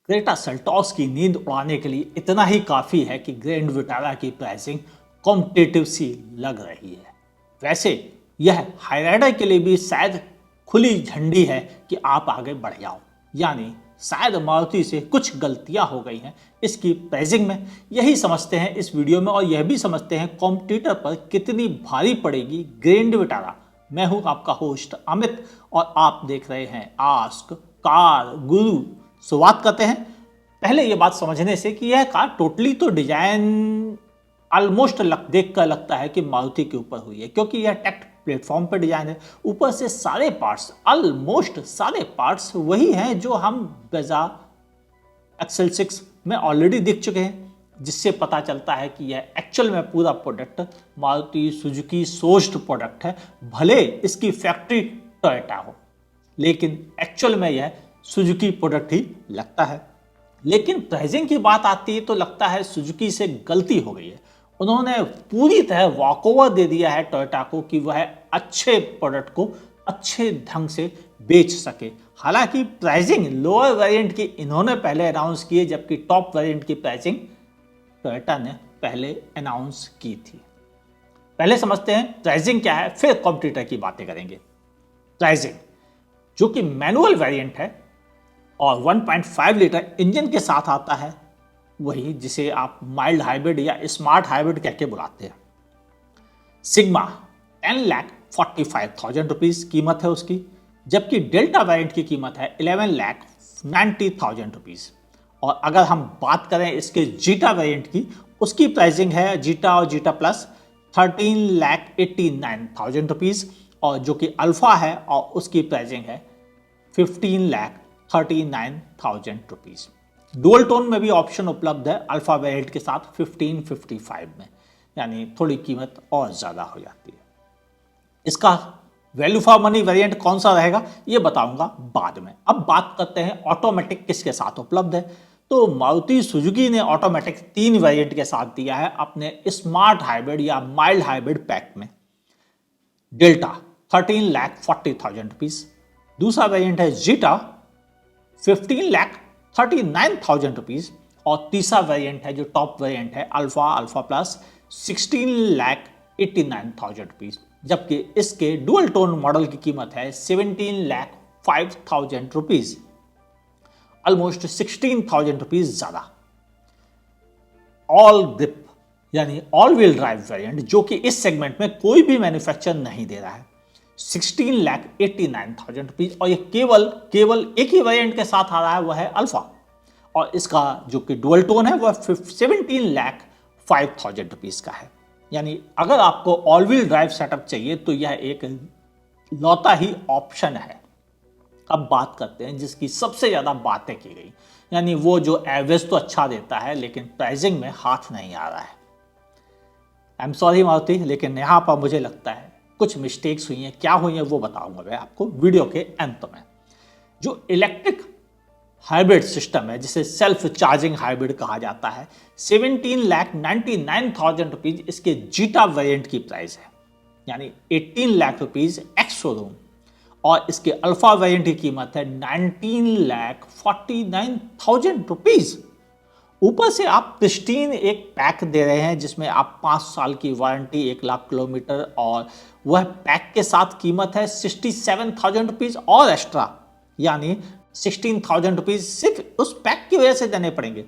Creta Seltos की नींद उड़ाने के लिए इतना ही काफ़ी है कि ग्रैंड विटारा की प्राइसिंग कॉम्पिटिटिव सी लग रही है। वैसे यह हाईराइडर के लिए भी शायद खुली झंडी है कि आप आगे बढ़ जाओ, यानी शायद मारुति से कुछ गलतियां हो गई हैं इसकी प्राइसिंग में। यही समझते हैं इस वीडियो में और यह भी समझते हैं कॉम्पिटिटर पर कितनी भारी पड़ेगी ग्रैंड विटारा। मैं हूं आपका होस्ट अमित और आप देख रहे हैं आस्क कार गुरु। शुरुआत करते हैं पहले ये बात समझने से कि यह कार टोटली तो डिजाइन ऑलमोस्ट देख कर लगता है कि मारुति के ऊपर हुई है, क्योंकि यह टेक प्लेटफॉर्म पर डिजाइन है। ऊपर से सारे पार्ट्स, ऑलमोस्ट सारे पार्ट्स वही हैं जो हम ब्रेजा XL6 में ऑलरेडी देख चुके हैं, जिससे पता चलता है कि यह एक्चुअल में पूरा product Maruti Suzuki sourced product है। भले इसकी फैक्ट्री टोयोटा हो, लेकिन एक्चुअल में यह सुजुकी प्रोडक्ट ही लगता है। लेकिन प्राइसिंग की बात आती है तो लगता है सुजुकी से गलती हो गई है। उन्होंने पूरी तरह वॉकओवर दे दिया है टोयोटा को कि वह अच्छे प्रोडक्ट को अच्छे ढंग से बेच सके। हालांकि प्राइसिंग लोअर वेरिएंट की इन्होंने पहले अनाउंस की है, जबकि टॉप वेरिएंट की प्राइसिंग टोयोटा ने पहले अनाउंस की थी। पहले समझते हैं प्राइसिंग क्या है, फिर कॉम्पिटिटर की बातें करेंगे। प्राइसिंग जो कि मैनुअल वेरिएंट है और 1.5 लीटर इंजन के साथ आता है, वही जिसे आप माइल्ड हाइब्रिड या स्मार्ट हाइब्रिड कह के बुलाते हैं। सिग्मा 10,45,000 रुपीज कीमत है उसकी, जबकि डेल्टा वेरिएंट की कीमत है 11,90,000 रुपीज। और अगर हम बात करें इसके जीटा वेरिएंट की, उसकी प्राइसिंग है जीटा और जीटा प्लस 13,89,000 रुपीज, और जो कि अल्फा है और उसकी प्राइसिंग है 15,39,000 रुपीज। डुअल टोन में भी ऑप्शन उपलब्ध है अल्फा वेरिएंट के साथ 1555 में, यानी थोड़ी कीमत और ज्यादा हो जाती है। इसका वैल्यू फॉर मनी वेरिएंट कौन सा रहेगा ये बताऊंगा बाद में। अब बात करते हैं ऑटोमेटिक किसके साथ उपलब्ध है। तो मारुति सुजुकी ने ऑटोमेटिक 3 वेरिएंट के साथ दिया है अपने स्मार्ट हाइब्रिड या माइल्ड हाइब्रिड पैक में। डेल्टा 13,40,000 रुपीज, दूसरा वेरिएंट है जीटा 15,39,000 रुपीज, और तीसरा वेरिएंट है जो टॉप वेरिएंट है अल्फा प्लस 16,89,000 रुपीज, जबकि इसके डुअल टोन मॉडल की कीमत है 17,05,000 रुपीज, ऑलमोस्ट 16,000 रुपीज ज्यादा। ऑल ग्रिप यानी ऑल व्हील ड्राइव वेरिएंट, जो कि इस सेगमेंट में कोई भी मैन्युफैक्चर नहीं दे रहा है, 16,89,000 रुपीज, और ये केवल एक ही वेरिएंट के साथ आ रहा है, वह है अल्फा, और इसका जो कि डुअल टोन है वह 17,05,000 रुपीज का है। यानी अगर आपको ऑल व्हील ड्राइव सेटअप चाहिए तो यह एक लौता ही ऑप्शन है। अब बात करते हैं जिसकी सबसे ज्यादा बातें की गई, यानी वो जो एवरेज तो अच्छा देता है लेकिन प्राइसिंग में हाथ नहीं आ रहा है। आई एम सॉरी मारुति, लेकिन यहां पर मुझे लगता है कुछ मिस्टेक्स हुई हैं। क्या हुई हैं वो बताऊंगा मैं आपको वीडियो के अंत में। जो इलेक्ट्रिक हाइब्रिड सिस्टम है, जिसे सेल्फ चार्जिंग हाइब्रिड कहा जाता है, 17,99,000 रुपीज इसके जीटा वेरिएंट की प्राइस है, यानी 18 लाख रुपीज एक्स शोरूम, और इसके अल्फा वेरिएंट की कीमत है 19,49,000 रुपीज। ऊपर से आप प्रिस्टीन एक पैक दे रहे हैं जिसमें आप 5 साल की वारंटी, 1 लाख किलोमीटर, और वह पैक के साथ कीमत है 67,000 रुपीज और एक्स्ट्रा, यानी 16,000 रुपीज सिर्फ उस पैक की वजह से देने पड़ेंगे,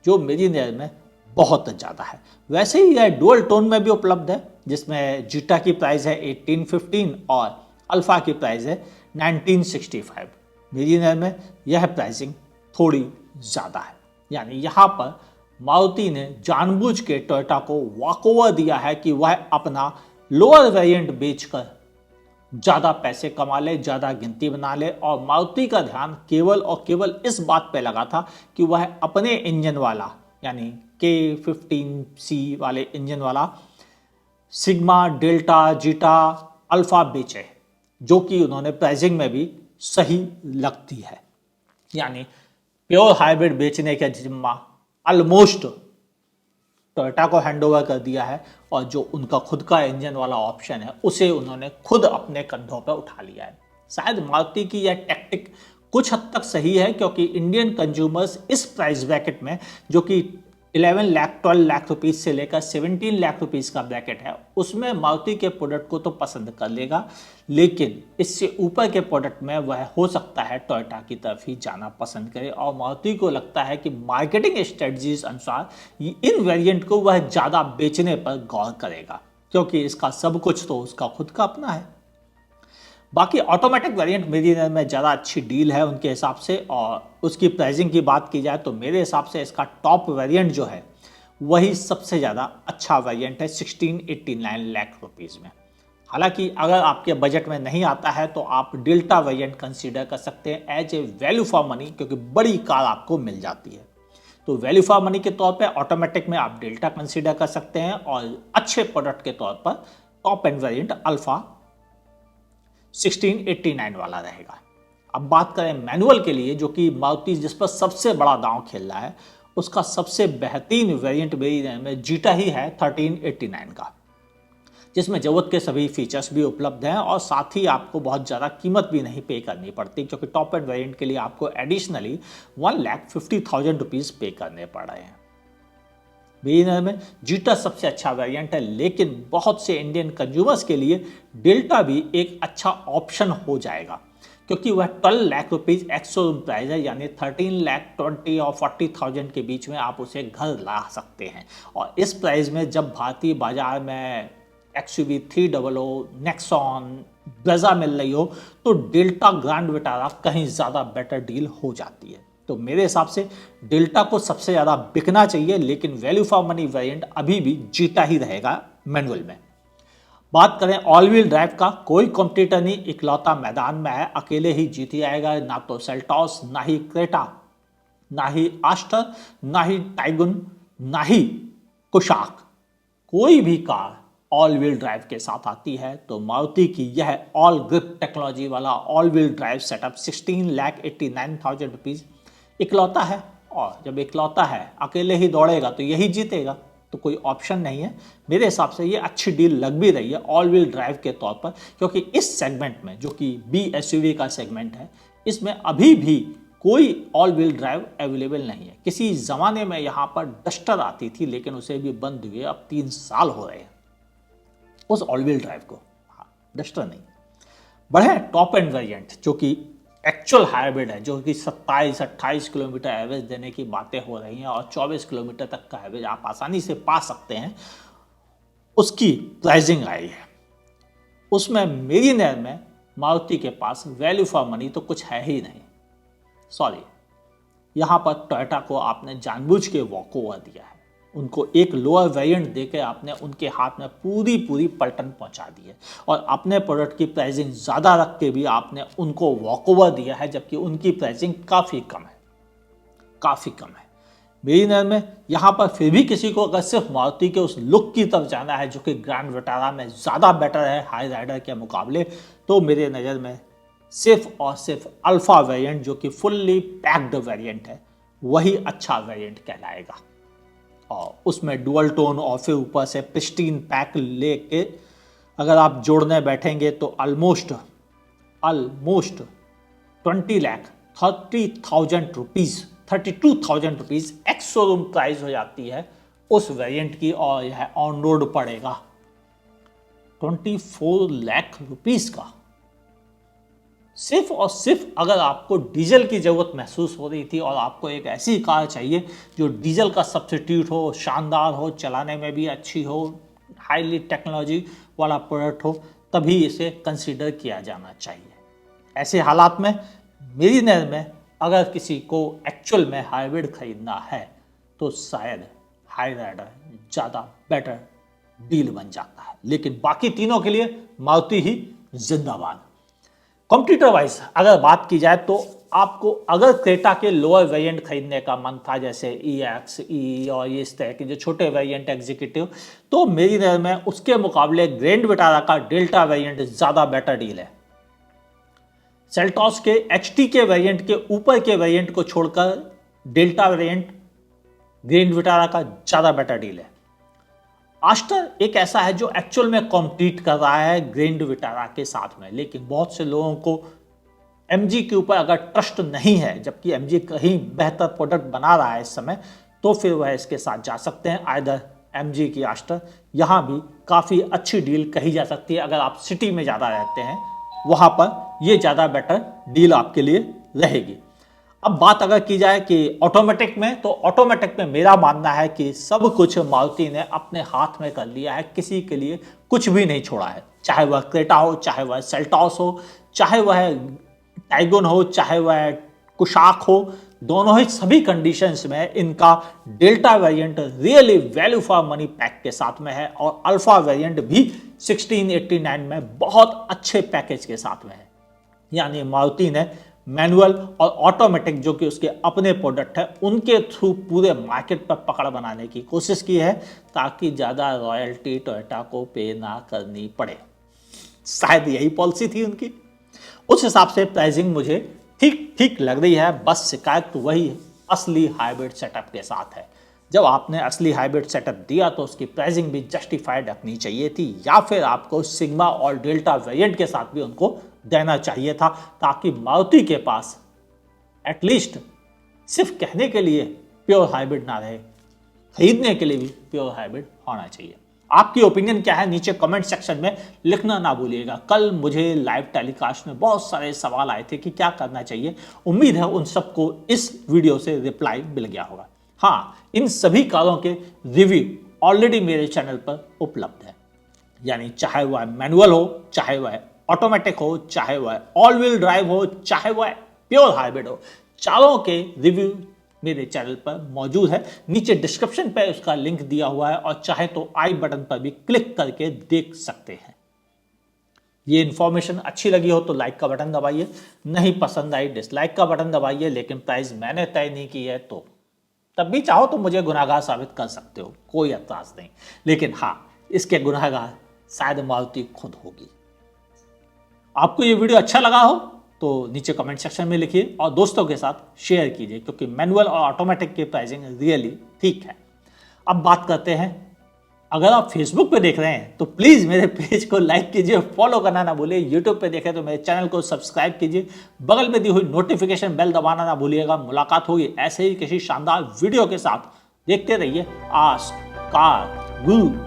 जो मेरी नज़र में बहुत ज़्यादा है। वैसे ही यह डुअल टोन में भी उपलब्ध है, जिसमें जीटा की प्राइस है 1815 और अल्फा की प्राइस है 1965। मेरी नज़र में यह प्राइसिंग थोड़ी ज़्यादा है, यानी यहाँ पर मारुति ने जानबूझ के टोयोटा को वॉकओवर दिया है कि वह अपना लोअर वेरिएंट बेचकर ज़्यादा पैसे कमा ले, ज़्यादा गिनती बना ले, और मारुति का ध्यान केवल और केवल इस बात पे लगा था कि वह अपने इंजन वाला, यानी K15C वाले इंजन वाला सिग्मा, डेल्टा, जीटा, अल्फा बेचे, जो कि उन्होंने प्राइसिंग में भी सही लगती है। यानी प्योर हाइब्रिड बेचने का जिम्मा ऑलमोस्ट टोयोटा को हैंडओवर कर दिया है, और जो उनका खुद का इंजन वाला ऑप्शन है उसे उन्होंने खुद अपने कंधों पर उठा लिया है। शायद मारुति की यह टैक्टिक कुछ हद तक सही है, क्योंकि इंडियन कंज्यूमर्स इस प्राइस ब्रैकेट में, जो कि 11 लाख 12 लाख रुपीस से लेकर 17 लाख रुपीस का ब्रैकेट है, उसमें मारुति के प्रोडक्ट को तो पसंद कर लेगा, लेकिन इससे ऊपर के प्रोडक्ट में वह हो सकता है टोयोटा की तरफ ही जाना पसंद करे। और मारुति को लगता है कि मार्केटिंग स्ट्रेटजीज अनुसार इन वेरिएंट को वह ज़्यादा बेचने पर गौर करेगा, क्योंकि इसका सब कुछ तो उसका खुद का अपना है। बाकी ऑटोमेटिक वेरिएंट मेरी नज़र में ज़्यादा अच्छी डील है उनके हिसाब से। और उसकी प्राइसिंग की बात की जाए तो मेरे हिसाब से इसका टॉप वेरिएंट जो है वही सबसे ज़्यादा अच्छा वेरिएंट है 1689 लाख रुपीज़ में। हालांकि अगर आपके बजट में नहीं आता है तो आप डेल्टा वेरिएंट कंसीडर कर सकते हैं as a value for money, क्योंकि बड़ी कार आपको मिल जाती है। तो वैल्यू फॉर मनी के तौर पे ऑटोमेटिक में आप डेल्टा कंसीडर कर सकते हैं, और अच्छे प्रोडक्ट के तौर पर टॉप एंड वेरिएंट अल्फा 1689 वाला रहेगा। अब बात करें मैनुअल के लिए, जो कि मारुति जिस पर सबसे बड़ा दांव खेल रहा है, उसका सबसे बेहतरीन वेरिएंट मेरी नज़र में जीटा ही है 1389 का, जिसमें ज़रूरत के सभी फीचर्स भी उपलब्ध हैं और साथ ही आपको बहुत ज़्यादा कीमत भी नहीं पे करनी पड़ती, क्योंकि टॉप एंड वेरिएंट के लिए आपको एडिशनली 1,50,000 रुपीज़ पे करने पड़ रहे हैं। मेरी नज़र में जीटा सबसे अच्छा वेरिएंट है, लेकिन बहुत से इंडियन कंज्यूमर्स के लिए डेल्टा भी एक अच्छा ऑप्शन हो जाएगा, क्योंकि वह 12 lakh rupees ex showroom price है, यानी 13 लाख 20 और 40,000 के बीच में आप उसे घर ला सकते हैं। और इस प्राइस में जब भारतीय बाजार में XUV 300, नेक्सॉन, ब्रेजा मिल रही हो, तो डेल्टा ग्रैंड विटारा कहीं ज़्यादा बेटर डील हो जाती है। तो मेरे हिसाब से डेल्टा को सबसे ज़्यादा बिकना चाहिए, लेकिन वैल्यू फॉर मनी वेरिएंट अभी भी जीटा ही रहेगा मैनुअल में। बात करें ऑल व्हील ड्राइव का, कोई कॉम्पिटिटर नहीं, इकलौता मैदान में है, अकेले ही जीत आएगा। ना तो सेल्टॉस, ना ही क्रेटा, ना ही आस्टर, ना ही टाइगुन, ना ही कुशाक, कोई भी कार ऑल व्हील ड्राइव के साथ आती है तो मारुति की यह ऑल ग्रिप टेक्नोलॉजी वाला all wheel drive setup 16,89,000 rupees इकलौता है। और जब इकलौता है, अकेले ही दौड़ेगा तो यही जीतेगा, तो कोई ऑप्शन नहीं है। मेरे हिसाब से ये अच्छी डील लग भी रही है ऑल व्हील ड्राइव के तौर पर, क्योंकि इस सेगमेंट में, जो कि BSUV का सेगमेंट है, इसमें अभी भी कोई ऑल व्हील ड्राइव अवेलेबल नहीं है। किसी ज़माने में यहाँ पर डस्टर आती थी, लेकिन उसे भी बंद हुए अब 3 साल हो रहे हैं उस ऑल व्हील ड्राइव को। हाँ, डस्टर नहीं। बढ़े टॉप एंड वेरिएंट, जो कि एक्चुअल हाइब्रिड है, जो कि 27-28 किलोमीटर एवरेज देने की बातें हो रही हैं और 24 किलोमीटर तक का एवरेज आप आसानी से पा सकते हैं, उसकी प्राइसिंग आई है। उसमें मेरी नज़र में मारुति के पास वैल्यू फॉर मनी तो कुछ है ही नहीं। सॉरी, यहाँ पर टोयोटा को आपने जानबूझ के वॉकओवर दिया है। उनको एक लोअर वेरिएंट देकर आपने उनके हाथ में पूरी पलटन पहुंचा दी है, और अपने प्रोडक्ट की प्राइसिंग ज़्यादा रख के भी आपने उनको वॉकओवर दिया है, जबकि उनकी प्राइसिंग काफ़ी कम है। मेरी नज़र में यहाँ पर फिर भी किसी को अगर सिर्फ मारुति के उस लुक की तरफ जाना है, जो कि ग्रैंड विटारा में ज़्यादा बेटर है हाई राइडर के मुकाबले, तो मेरे नज़र में सिर्फ और सिर्फ अल्फा वेरिएंट, जो कि फुल्ली पैक्ड वेरिएंट है, वही अच्छा वेरिएंट कहलाएगा। और उसमें डुअल टोन और फिर ऊपर से प्रिस्टीन पैक लेके अगर आप जोड़ने बैठेंगे तो almost 20 lakh 30,000 rupees 32,000 rupees ex showroom price हो जाती है उस वेरिएंट की, और यह ऑन रोड पड़ेगा 24 लाख रुपीज़ का। सिर्फ और सिर्फ अगर आपको डीजल की ज़रूरत महसूस हो रही थी और आपको एक ऐसी कार चाहिए जो डीजल का सब्स्टिट्यूट हो, शानदार हो, चलाने में भी अच्छी हो, हाईली टेक्नोलॉजी वाला प्रोडक्ट हो, तभी इसे कंसीडर किया जाना चाहिए। ऐसे हालात में मेरी नज़र में अगर किसी को एक्चुअल में हाइब्रिड खरीदना है तो शायद हाई राइडर ज़्यादा बेटर डील बन जाता है, लेकिन बाकी तीनों के लिए मारुति ही जिंदाबाद। कॉम्पिटिटर वाइज अगर बात की जाए तो आपको अगर क्रेटा के लोअर वेरिएंट खरीदने का मन था, जैसे EX, E और ये इस तरह के जो छोटे वेरिएंट एग्जीक्यूटिव, तो मेरी नज़र में उसके मुकाबले ग्रैंड विटारा का डेल्टा वेरिएंट ज़्यादा बेटर डील है। सेल्टॉस के HT के वेरिएंट के ऊपर के वेरिएंट को छोड़कर डेल्टा वेरिएंट ग्रैंड विटारा का ज़्यादा बेटर डील है। आस्टर एक ऐसा है जो एक्चुअल में कॉम्पीट कर रहा है ग्रैंड विटारा के साथ में, लेकिन बहुत से लोगों को एमजी के ऊपर अगर ट्रस्ट नहीं है, जबकि एमजी कहीं बेहतर प्रोडक्ट बना रहा है इस समय, तो फिर वह इसके साथ जा सकते हैं आइदर एमजी की आस्टर। यहाँ भी काफ़ी अच्छी डील कही जा सकती है। अगर आप सिटी में ज़्यादा रहते हैं वहाँ पर ये ज़्यादा बेटर डील आपके लिए रहेगी। अब बात अगर की जाए कि ऑटोमेटिक में, तो ऑटोमेटिक में मेरा मानना है कि सब कुछ मारुति ने अपने हाथ में कर लिया है, किसी के लिए कुछ भी नहीं छोड़ा है। चाहे वह क्रेटा हो, चाहे वह सेल्टॉस हो, चाहे वह टाइगन हो, चाहे वह कुशाक हो, दोनों ही सभी कंडीशंस में इनका delta variant really value for money pack के साथ में है और अल्फा वेरिएंट भी 1689 में बहुत अच्छे पैकेज के साथ में है। यानी मारुति ने मैनुअल और ऑटोमेटिक जो कि उसके अपने प्रोडक्ट है उनके थ्रू पूरे मार्केट पर पकड़ बनाने की कोशिश की है, ताकि ज़्यादा रॉयल्टी टोयोटा को पे ना करनी पड़े। शायद यही पॉलिसी थी उनकी। उस हिसाब से प्राइसिंग मुझे ठीक ठीक लग रही है। बस शिकायत तो वही असली हाइब्रिड सेटअप के साथ है। जब आपने असली हाइब्रिड सेटअप दिया तो उसकी प्राइसिंग भी जस्टिफाइड रखनी चाहिए थी, या फिर आपको सिग्मा और डेल्टा वेरिएंट के साथ भी उनको देना चाहिए था, ताकि मारुति के पास एटलीस्ट सिर्फ कहने के लिए प्योर हाइब्रिड ना रहे, खरीदने के लिए भी प्योर हाइब्रिड होना चाहिए। आपकी ओपिनियन क्या है नीचे कमेंट सेक्शन में लिखना ना भूलिएगा। कल मुझे लाइव टेलीकास्ट में बहुत सारे सवाल आए थे कि क्या करना चाहिए। उम्मीद है उन सबको इस वीडियो से रिप्लाई मिल गया होगा। हाँ, इन सभी कारों के रिव्यू ऑलरेडी मेरे चैनल पर उपलब्ध है। यानी चाहे वह मैनुअल हो, चाहे वह ऑटोमेटिक हो, चाहे वह ऑल व्हील ड्राइव हो, चाहे वह प्योर हाइब्रिड हो, चारों के रिव्यू मेरे चैनल पर मौजूद है। नीचे डिस्क्रिप्शन पे उसका लिंक दिया हुआ है और चाहे तो आई बटन पर भी क्लिक करके देख सकते हैं। ये इन्फॉर्मेशन अच्छी लगी हो तो लाइक का बटन दबाइए, नहीं पसंद आई डिसलाइक का बटन दबाइए। लेकिन प्राइस मैंने तय नहीं की है तो तब भी चाहो तो मुझे गुनाहगार साबित कर सकते हो, कोई एतराज नहीं। लेकिन हाँ, इसके गुनाहगार शायद मारुति खुद होगी। आपको ये वीडियो अच्छा लगा हो तो नीचे कमेंट सेक्शन में लिखिए और दोस्तों के साथ शेयर कीजिए, क्योंकि मैनुअल और ऑटोमेटिक की प्राइसिंग रियली ठीक है। अब बात करते हैं, अगर आप फेसबुक पे देख रहे हैं तो प्लीज़ मेरे पेज को लाइक कीजिए, फॉलो करना ना भूलिए। यूट्यूब पे देखें तो मेरे चैनल को सब्सक्राइब कीजिए, बगल में दी हुई नोटिफिकेशन बेल दबाना ना भूलिएगा। मुलाकात होगी ऐसे ही किसी शानदार वीडियो के साथ। देखते रहिए आस्क कार गुरु।